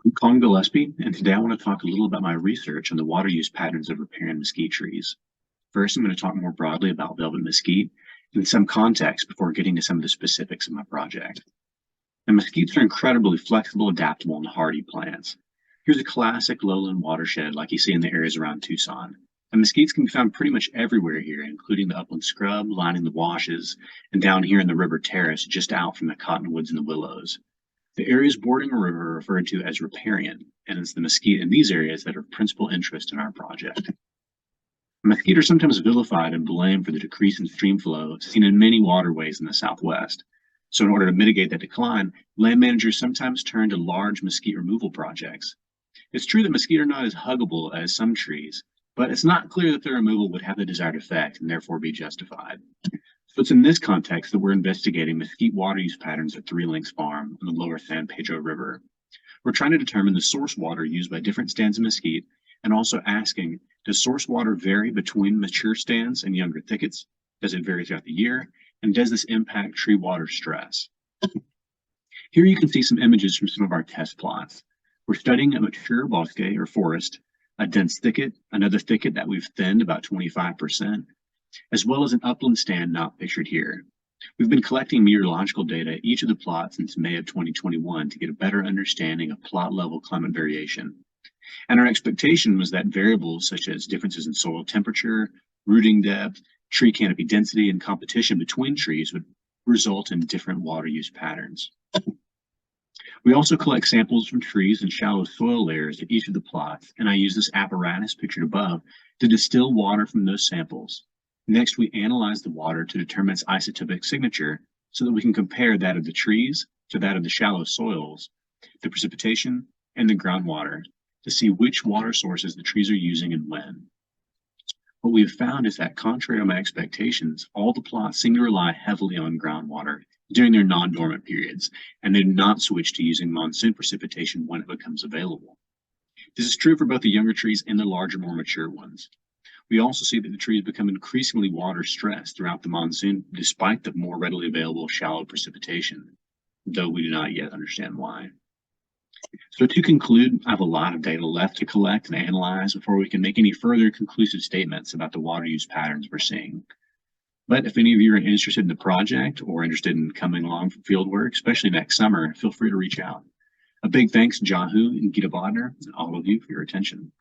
I'm Collin Gillespie, and today I want to talk a little about my research on the water use patterns of riparian mesquite trees. First, I'm going to talk more broadly about velvet mesquite and some context before getting to some of the specifics of my project. Now, mesquites are incredibly flexible, adaptable, and hardy plants. Here's a classic lowland watershed like you see in the areas around Tucson. And mesquites can be found pretty much everywhere here, including the upland scrub lining the washes, and down here in the river terrace just out from the cottonwoods and the willows. The areas bordering a river are referred to as riparian, and it's the mesquite in these areas that are of principal interest in our project. Mesquite are sometimes vilified and blamed for the decrease in stream flow seen in many waterways in the Southwest. So in order to mitigate that decline, land managers sometimes turn to large mesquite removal projects. It's true that mesquite are not as huggable as some trees, but it's not clear that their removal would have the desired effect and therefore be justified. So it's in this context that we're investigating mesquite water use patterns at Three Links Farm on the lower San Pedro River. We're trying to determine the source water used by different stands of mesquite and also asking, does source water vary between mature stands and younger thickets? Does it vary throughout the year? And does this impact tree water stress? Here you can see some images from some of our test plots. We're studying a mature bosque or forest, a dense thicket, another thicket that we've thinned about 25%, as well as an upland stand not pictured here. We've been collecting meteorological data at each of the plots since May of 2021 to get a better understanding of plot level climate variation. And our expectation was that variables such as differences in soil temperature, rooting depth, tree canopy density, and competition between trees would result in different water use patterns. We also collect samples from trees and shallow soil layers at each of the plots, and I use this apparatus pictured above to distill water from those samples. Next, we analyze the water to determine its isotopic signature so that we can compare that of the trees to that of the shallow soils, the precipitation, and the groundwater to see which water sources the trees are using and when. What we've found is that, contrary to my expectations, all the plots seem to rely heavily on groundwater during their non-dormant periods, and they do not switch to using monsoon precipitation when it becomes available. This is true for both the younger trees and the larger, more mature ones. We also see that the trees become increasingly water stressed throughout the monsoon, despite the more readily available shallow precipitation, though we do not yet understand why. So to conclude, I have a lot of data left to collect and analyze before we can make any further conclusive statements about the water use patterns we're seeing. But if any of you are interested in the project or interested in coming along for field work, especially next summer, feel free to reach out. A big thanks to Jahu and Gita Bodner and all of you for your attention.